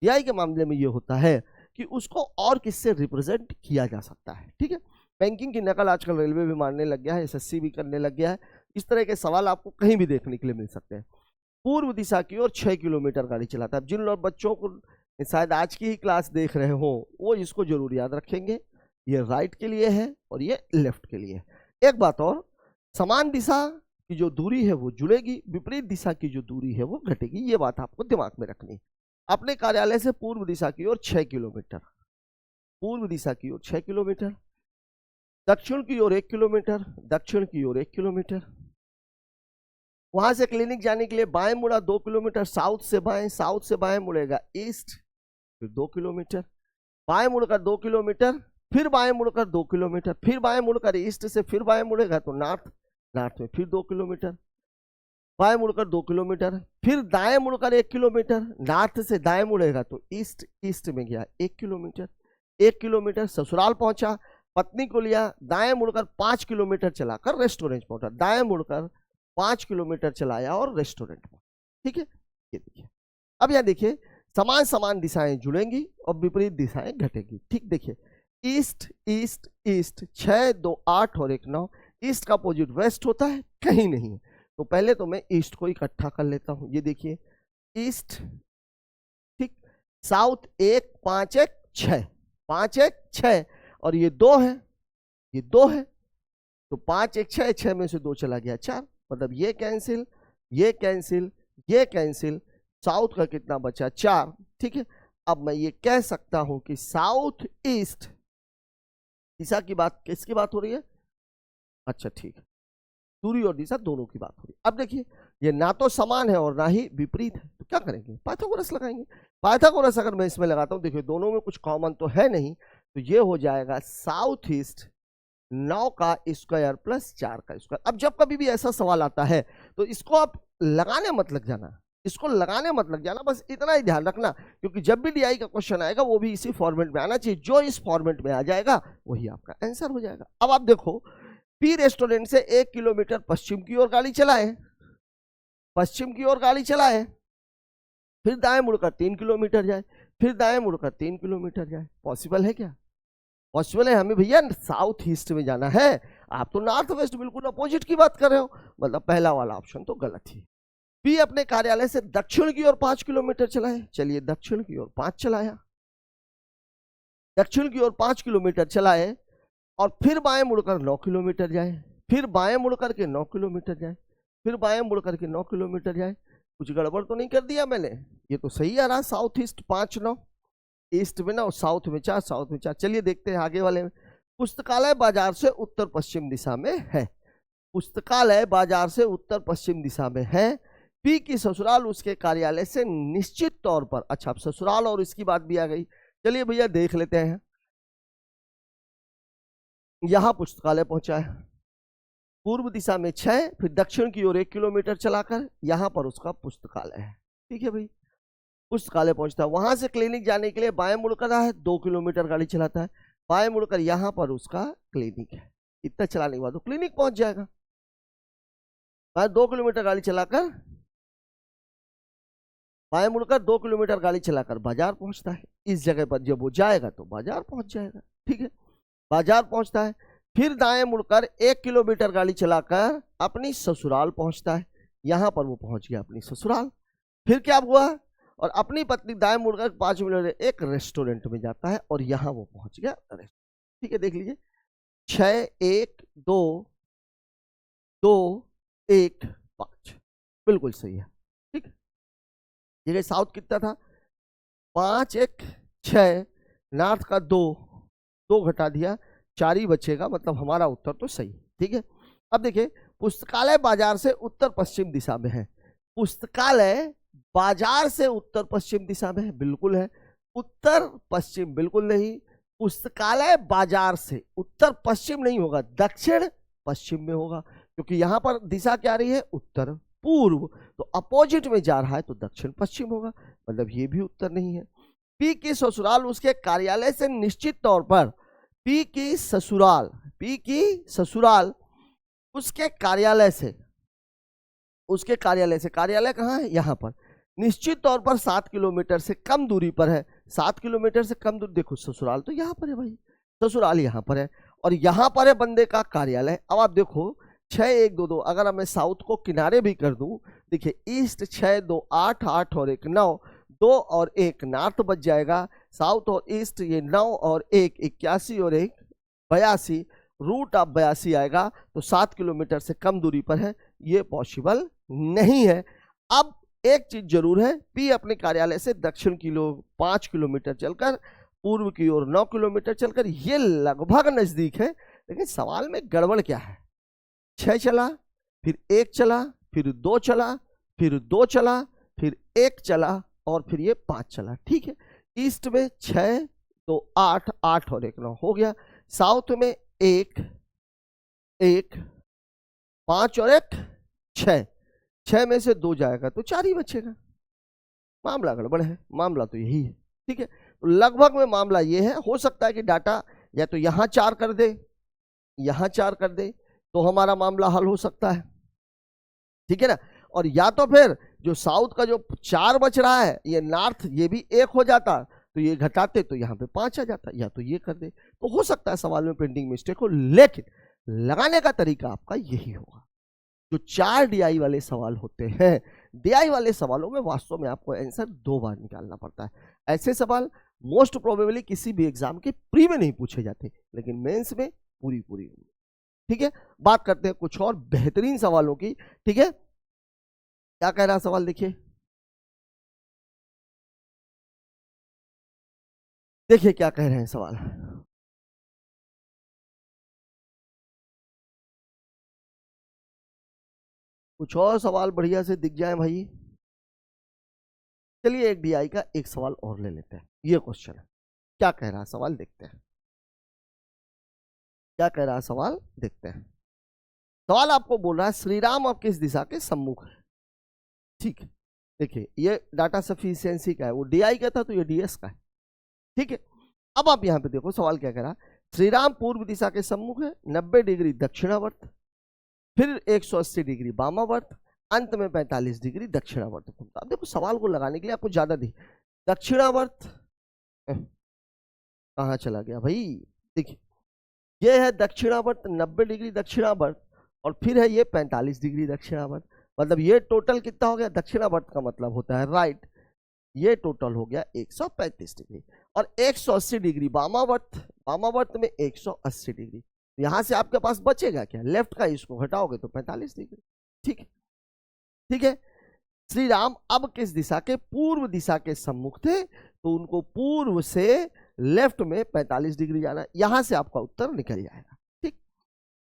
DI के मामले में ये होता है कि उसको और किससे रिप्रेजेंट किया जा सकता है। ठीक है, बैंकिंग की नकल आजकल रेलवे भी मारने लग गया है, SSC भी करने लग गया है। इस तरह के सवाल आपको कहीं भी देखने के लिए मिल सकते हैं। पूर्व दिशा की ओर 6 किलोमीटर गाड़ी चलाता है। जिन लोग बच्चों को शायद आज की ही क्लास देख रहे हो वो इसको जरूर याद रखेंगे, ये राइट के लिए है और ये लेफ्ट के लिए है। एक बात और, समान दिशा की जो दूरी है वो जुड़ेगी, विपरीत दिशा की जो दूरी है वो घटेगी, ये बात आपको दिमाग में रखनी। अपने कार्यालय से पूर्व दिशा की ओर 6 किलोमीटर, पूर्व दिशा की ओर 6 किलोमीटर, दक्षिण की ओर 1 किलोमीटर, दक्षिण की ओर 1 किलोमीटर, वहां से क्लिनिक जाने के लिए बाएं मुड़ा 2 किलोमीटर, साउथ से बाएं मुड़ेगा ईस्ट, फिर 2 किलोमीटर, बाएं मुड़कर 2 किलोमीटर, फिर बाएं मुड़कर 2 किलोमीटर, फिर बाएं मुड़कर ईस्ट से फिर बाएं मुड़ेगा तो नॉर्थ में फिर 2 किलोमीटर, बाएं मुड़कर 2 किलोमीटर, फिर दाएं मुड़कर 1 किलोमीटर, नॉर्थ से दाएं मुड़ेगा तो ईस्ट में गया 1 किलोमीटर, 1 किलोमीटर ससुराल पहुंचा, पत्नी को लिया, दाएं मुड़कर 5 किलोमीटर चलाकर रेस्टोरेंट पहुंचा, दाएं मुड़कर 5 किलोमीटर चलाया और रेस्टोरेंट में। ठीक है, ये देखिए। अब यहां देखिए, समान दिशाएं जुड़ेंगी और विपरीत दिशाएं घटेगी। ठीक देखिए, ईस्ट ईस्ट ईस्ट 6 2 8 और 1 9, ईस्ट का अपोजिट वेस्ट होता है? कहीं नहीं है। तो पहले तो मैं ईस्ट को इकट्ठा कर लेता हूं, ये देखिए ईस्ट, ठीक, साउथ 1 5 1 6, 5 1 6, और ये 2 है, ये 2 है, तो 5 1 6, 6 में से 2 चला गया 4, मतलब ये कैंसिल, ये कैंसिल, ये कैंसिल, साउथ का कितना बचा 4। ठीक है, अब मैं ये कह सकता हूं कि साउथ ईस्ट दिशा की बात, किसकी बात हो रही है? अच्छा ठीक है, दूरी और दिशा दोनों की बात हो रही है। अब देखिए ये ना तो समान है और ना ही विपरीत है, तो क्या करेंगे? पाइथागोरस लगाएंगे। पाइथागोरस अगर मैं इसमें लगाता हूं, देखिए दोनों में कुछ कॉमन तो है नहीं, तो ये हो जाएगा साउथ ईस्ट 9 का स्क्वायर प्लस 4 का स्क्वायर। अब जब कभी भी ऐसा सवाल आता है तो इसको आप लगाने मत लग जाना, इसको लगाने मत लग जाना, बस इतना ही ध्यान रखना, क्योंकि जब भी डीआई का क्वेश्चन आएगा वो भी इसी फॉर्मेट में आना चाहिए, जो इस फॉर्मेट में आ जाएगा वही आपका आंसर हो जाएगा। अब आप देखो, पी रेस्टोरेंट से 1 किलोमीटर पश्चिम की ओर गाड़ी चलाए, पश्चिम की ओर गाड़ी चलाए, फिर दाएं मुड़कर 3 किलोमीटर जाए, फिर दाएं मुड़कर 3 किलोमीटर जाए। पॉसिबल है क्या? पॉसिबल है। हमें भैया साउथ ईस्ट में जाना है, आप तो नॉर्थ वेस्ट बिल्कुल अपोजिट की बात कर रहे हो, मतलब पहला वाला ऑप्शन तो गलत ही। पी अपने कार्यालय से दक्षिण की ओर 5 किलोमीटर चलाए, चलिए दक्षिण की ओर 5 चलाया, दक्षिण की ओर 5 किलोमीटर चलाए और फिर बाएं मुड़कर 9 किलोमीटर जाए, फिर बाएं मुड़कर के 9 किलोमीटर जाए, फिर बाएं मुड़कर के 9 किलोमीटर जाए। कुछ गड़बड़ तो नहीं कर दिया मैंने? ये तो सही आ रहा, साउथ ईस्ट 5 9, ईस्ट में 9, साउथ में 4, साउथ में 4। चलिए देखते हैं आगे वाले में। पुस्तकालय बाजार से उत्तर पश्चिम दिशा में है, पुस्तकालय बाजार से उत्तर पश्चिम दिशा में है। पी की ससुराल उसके कार्यालय से निश्चित तौर पर, अच्छा अब ससुराल और इसकी बात भी आ गई, चलिए भैया देख लेते हैं। यहां पुस्तकालय पहुंचा है, पूर्व दिशा में 6, फिर दक्षिण की ओर 1 किलोमीटर चलाकर यहां पर उसका पुस्तकालय है। ठीक है भाई, पुस्तकालय पहुंचता है, वहां से क्लिनिक जाने के लिए बाएं मुड़कर है, 2 किलोमीटर गाड़ी चलाता है, बाएं मुड़कर यहां पर उसका क्लिनिक है। इतना चलाने के बाद वो क्लिनिक पहुंच जाएगा। 2 किलोमीटर गाड़ी चलाकर, बाएं मुड़कर 2 किलोमीटर गाड़ी चलाकर बाजार पहुंचता है। इस जगह पर जब वो जाएगा तो बाजार पहुंच जाएगा। ठीक है, बाजार पहुंचता है, फिर दाएं मुड़कर 1 किलोमीटर गाड़ी चलाकर अपनी ससुराल पहुंचता है, यहां पर वो पहुंच गया अपनी ससुराल। फिर क्या हुआ, और अपनी पत्नी दाएं मुड़कर 5 मिनट एक रेस्टोरेंट में जाता है और यहां वो पहुंच गया। ठीक है, देख लीजिए 6 1 2 2 1 5 बिल्कुल सही है। ठीक है, ये साउथ कितना था? 5 1 6, नॉर्थ का 2 घटा दिया, 4 ही बचेगा, मतलब हमारा उत्तर तो सही। ठीक है, अब देखिए पुस्तकालय बाजार से उत्तर पश्चिम दिशा में है, पुस्तकालय बाजार से उत्तर पश्चिम दिशा में है, बिल्कुल है। उत्तर पश्चिम बिल्कुल नहीं, पुस्तकालय बाजार से उत्तर पश्चिम नहीं होगा, दक्षिण पश्चिम में होगा, क्योंकि यहां पर दिशा क्या आ रही है? उत्तर पूर्व, तो अपोजिट में जा रहा है तो दक्षिण पश्चिम होगा, मतलब ये भी उत्तर नहीं है। पी की ससुराल उसके कार्यालय से निश्चित तौर पर, पी की ससुराल, पी की ससुराल उसके कार्यालय से, उसके कार्यालय से, कार्यालय कहाँ है? यहां पर, निश्चित तौर पर 7 किलोमीटर से कम दूरी पर है। 7 किलोमीटर से कम दूरी, देखो ससुराल तो यहां पर है भाई, ससुराल यहां पर है और यहां पर है बंदे का कार्यालय। अब आप देखो 6 1 2 2, अगर मैं साउथ को किनारे भी कर दूं, देखिए ईस्ट 6 2 8 8 और 1 9, 2 और 1 नॉर्थ बच जाएगा, साउथ और ईस्ट ये 9 और 1 81 और 1 82, रूट ऑफ 82 आएगा, तो 7 किलोमीटर से कम दूरी पर है, ये पॉसिबल नहीं है। अब एक चीज जरूर है, पी अपने कार्यालय से दक्षिण की ओर 5 किलोमीटर चलकर, पूर्व की ओर 9 किलोमीटर चलकर, ये लगभग नजदीक है, लेकिन सवाल में गड़बड़ क्या है? 6 चला, फिर 1 चला, फिर 2 चला, फिर 2 चला, फिर 1 चला और फिर ये 5 चला। ठीक है, ईस्ट में 6 तो 8 8 और 1 9 हो गया, साउथ में 1 1 5 और 1 6, 6 में से 2 जाएगा तो 4 ही बचेगा। मामला गड़बड़ है, मामला तो यही है। ठीक है, तो लगभग में मामला ये है, हो सकता है कि डाटा या तो यहां 4 कर दे, यहां 4 कर दे, तो हमारा मामला हल हो सकता है। ठीक है ना, और या तो फिर जो साउथ का जो 4 बच रहा है, ये नॉर्थ ये भी 1 हो जाता, तो ये घटाते तो यहाँ पे 5 आ जाता, या तो ये कर दे, तो हो सकता है सवाल में प्रिंटिंग मिस्टेक हो, लेकिन लगाने का तरीका आपका यही होगा। जो 4 DI वाले सवाल होते हैं, डीआई वाले सवालों में वास्तव में आपको आंसर 2 बार निकालना पड़ता है। ऐसे सवाल मोस्ट प्रोबेबली किसी भी एग्जाम के प्री में नहीं पूछे जाते, लेकिन मेंस में पूरी पूरी। ठीक है, बात करते हैं कुछ और बेहतरीन सवालों की। ठीक है, क्या कह रहा सवाल देखिए, देखिए क्या कह रहे हैं सवाल। कुछ और सवाल बढ़िया से दिख जाए भाई। चलिए एक डीआई का एक सवाल और ले लेते हैं। ये क्वेश्चन है, क्या कह रहा सवाल देखते हैं, क्या कह रहा सवाल देखते हैं। सवाल आपको बोल रहा है श्री राम अब किस दिशा के सम्मुख है। ठीक है, देखिए ये डाटा सफिशिएंसी का है, वो डीआई का था तो ये डीएस का है। ठीक है, अब आप यहां पे देखो सवाल क्या कह रहा है। श्री राम पूर्व दिशा के सम्मुख है, 90 डिग्री दक्षिणावर्त, फिर 180 डिग्री वामावर्त, अंत में 45 डिग्री दक्षिणावर्त घूमता। अब देखो सवाल को लगाने के लिए आपको ज्यादा दी दक्षिणावर्त कहां चला गया भाई। देखिए ये है दक्षिणावर्त 90 डिग्री दक्षिणावर्त, और फिर है ये 45 डिग्री दक्षिणावर्त। मतलब ये टोटल कितना हो गया, दक्षिणावर्त का मतलब होता है राइट, ये टोटल हो गया 135 डिग्री, और 180 डिग्री वामावर्त, वामावर्त में 180 डिग्री। यहां से आपके पास बचेगा क्या, लेफ्ट का, इसको घटाओगे तो 45 डिग्री। ठीक है, ठीक है। श्री राम अब किस दिशा के, पूर्व दिशा के सम्मुख थे, तो उनको पूर्व से लेफ्ट में 45 डिग्री जाना, यहां से आपका उत्तर निकल जाएगा। ठीक,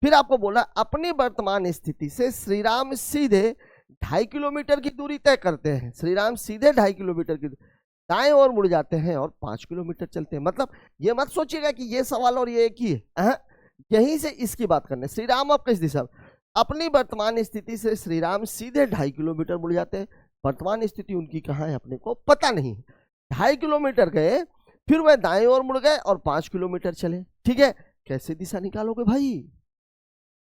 फिर आपको बोला अपनी वर्तमान स्थिति से श्री राम सीधे 2.5 किलोमीटर की दूरी तय करते हैं। श्री राम सीधे 2.5 किलोमीटर की दाएं ओर मुड़ जाते हैं और 5 किलोमीटर चलते हैं। मतलब ये मत सोचिएगा कि ये सवाल और ये एक ही है, यहीं से इसकी बात करने। श्री राम अब किस दिशा, अपनी वर्तमान स्थिति से श्री राम सीधे 2.5 किलोमीटर मुड़ जाते हैं। वर्तमान स्थिति उनकी कहाँ है अपने को पता नहीं। 2.5 किलोमीटर गए, फिर वह दाएं ओर मुड़ गए और 5 किलोमीटर चले। ठीक है, कैसे दिशा निकालोगे भाई,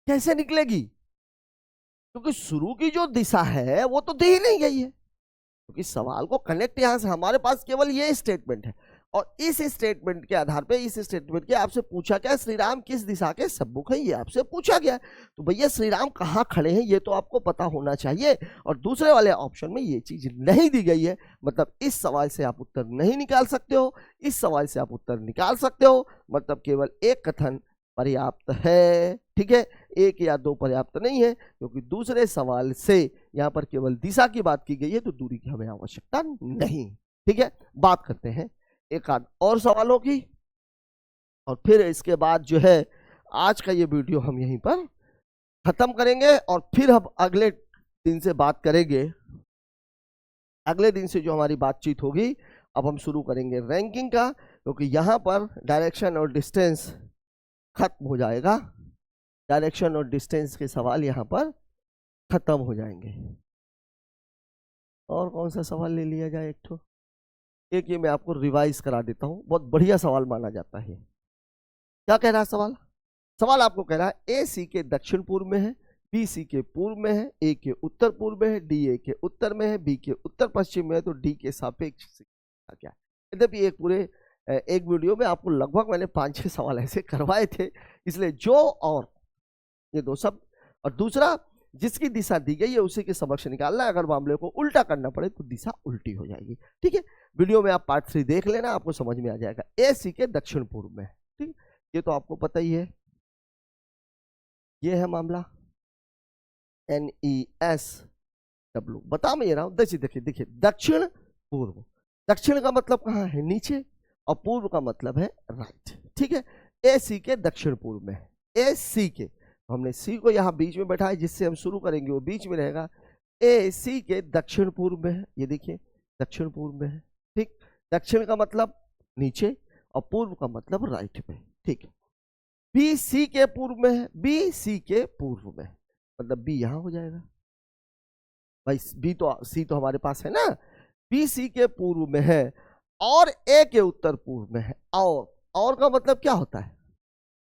कैसे निकलेगी, क्योंकि शुरू की जो दिशा है वो तो दी ही नहीं गई है। क्योंकि सवाल को कनेक्ट यहां से हमारे पास केवल ये स्टेटमेंट है, और इस स्टेटमेंट के आधार पे, इस स्टेटमेंट के आपसे पूछा क्या, श्री राम किस दिशा के सम्मुख है, ये आपसे पूछा गया। तो भैया श्री राम कहाँ खड़े हैं ये तो आपको पता होना चाहिए, और दूसरे वाले ऑप्शन में ये चीज नहीं दी गई है। मतलब इस सवाल से आप उत्तर नहीं निकाल सकते हो, इस सवाल से आप उत्तर निकाल सकते हो। मतलब केवल एक कथन पर्याप्त है। ठीक है, 1 या 2 पर्याप्त नहीं है, क्योंकि दूसरे सवाल से यहाँ पर केवल दिशा की बात की गई है, तो दूरी की हमें आवश्यकता नहीं। ठीक है, बात करते हैं एक आध और सवालों की, और फिर इसके बाद जो है आज का ये वीडियो हम यहीं पर खत्म करेंगे, और फिर हम अगले दिन से बात करेंगे। अगले दिन से जो हमारी बातचीत होगी, अब हम शुरू करेंगे रैंकिंग का, क्योंकि यहाँ पर डायरेक्शन और डिस्टेंस खत्म हो जाएगा। डायरेक्शन और डिस्टेंस के सवाल यहाँ पर खत्म हो जाएंगे। और कौन सा सवाल ले लिया जाए, एक ये मैं आपको रिवाइज करा देता हूं, बहुत बढ़िया सवाल माना जाता है। क्या कह रहा है सवाल, सवाल आपको कह रहा है ए सी के दक्षिण पूर्व में है, बी सी के पूर्व में है, ए के उत्तर पूर्व में है, डी ए के उत्तर में है, बी के उत्तर पश्चिम में है, तो डी के सापेक्ष क्या है। यद्यपि एक वीडियो में आपको लगभग मैंने 5-6 सवाल ऐसे करवाए थे, इसलिए जो और ये 2 शब्द, और दूसरा जिसकी दिशा दी गई है उसी के समक्ष निकालना है। अगर मामले को उल्टा करना पड़े तो दिशा उल्टी हो जाएगी। ठीक है, वीडियो में आप पार्ट 3 देख लेना, आपको समझ में आ जाएगा। ए सी के दक्षिण पूर्व में, ठीक, ये तो आपको पता ही है। ये है मामला NESW, बता मैं ये रहा हूं। देखिए दक्षिण पूर्व, दक्षिण का मतलब कहाँ है, नीचे, और पूर्व का मतलब है राइट। ठीक है, ए सी के दक्षिण पूर्व में है, ए सी के, हमने सी को यहाँ बीच में बैठा है, जिससे हम शुरू करेंगे वो बीच में रहेगा। ए सी के दक्षिण पूर्व में है, ये देखिए दक्षिण पूर्व में है। ठीक, दक्षिण का मतलब नीचे और पूर्व का मतलब राइट में। ठीक है, बी सी के पूर्व में है, बी सी के पूर्व में, मतलब बी यहां हो जाएगा भाई। बी तो सी तो हमारे पास है ना, बी सी के पूर्व में है, और ए के उत्तर पूर्व में है। और का मतलब क्या होता है,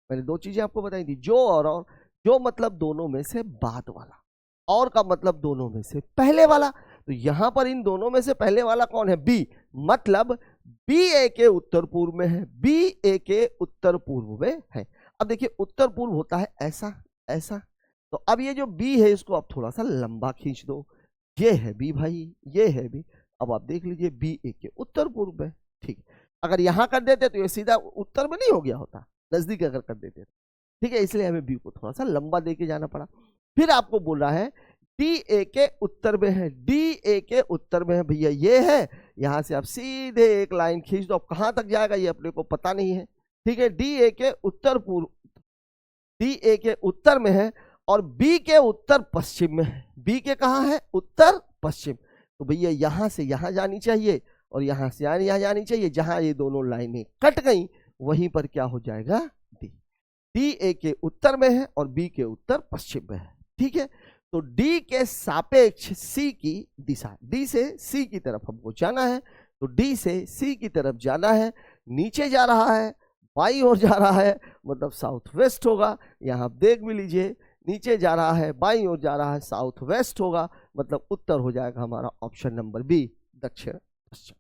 मैंने 2 चीजें आपको बताई थी, जो और जो मतलब दोनों में से बाद वाला, और का मतलब दोनों में से पहले वाला। तो यहां पर इन दोनों में से पहले वाला कौन है, बी, मतलब बी ए के उत्तर पूर्व में है, बी ए के उत्तर पूर्व में है। अब देखिए उत्तर पूर्व होता है ऐसा ऐसा, तो अब ये जो बी है इसको आप थोड़ा सा लंबा खींच दो, ये है बी भाई, ये है बी। अब आप देख लीजिए बी ए के उत्तर पूर्व है, ठीक है। अगर यहाँ कर देते तो ये सीधा उत्तर में नहीं हो गया होता, नजदीक अगर कर देते, ठीक है। इसलिए हमें बी को थोड़ा सा लंबा देके जाना पड़ा। फिर आपको बोल रहा है डी ए के उत्तर में है, डी ए के उत्तर में है भैया, ये है। यहां से आप सीधे एक लाइन खींच दो, अब कहां तक जाएगा ये अपने को पता नहीं है, ठीक है। डी ए के उत्तर पूर्व, डी ए के उत्तर में है और बी के उत्तर पश्चिम में है। बी के कहाँ है? उत्तर पश्चिम। तो भैया यहां से यहां जानी चाहिए और यहां से यहां जानी चाहिए। जहां ये दोनों लाइनें कट गई वहीं पर क्या हो जाएगा? डी। डी ए के उत्तर में है और बी के उत्तर पश्चिम में है, ठीक है। तो डी के सापेक्ष सी की दिशा, डी से सी की तरफ हमको जाना है, तो डी से सी की तरफ जाना है। नीचे जा रहा है, बाईं ओर जा रहा है, मतलब साउथ वेस्ट होगा। यहाँ आप देख भी लीजिए, नीचे जा रहा है, बाईं ओर जा रहा है, साउथ वेस्ट होगा, मतलब उत्तर हो जाएगा हमारा ऑप्शन नंबर बी, दक्षिण पश्चिम।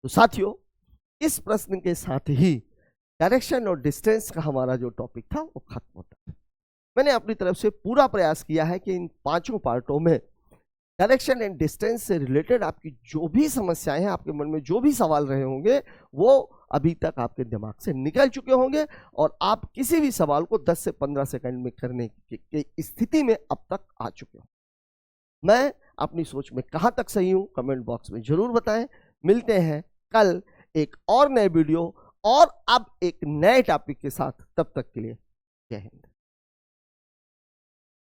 तो साथियों, इस प्रश्न के साथ ही डायरेक्शन और डिस्टेंस का हमारा जो टॉपिक था वो खत्म होता है। मैंने अपनी तरफ से पूरा प्रयास किया है कि इन पांचों पार्टों में डायरेक्शन एंड डिस्टेंस से रिलेटेड आपकी जो भी समस्याएं हैं, आपके मन में जो भी सवाल रहे होंगे, वो अभी तक आपके दिमाग से निकल चुके होंगे और आप किसी भी सवाल को 10 से 15 सेकंड में करने की स्थिति में अब तक आ चुके हो। मैं अपनी सोच में कहां तक सही हूं, कमेंट बॉक्स में जरूर बताएं। मिलते हैं कल एक और नए वीडियो और अब एक नए टॉपिक के साथ। तब तक के लिए जय हिंद।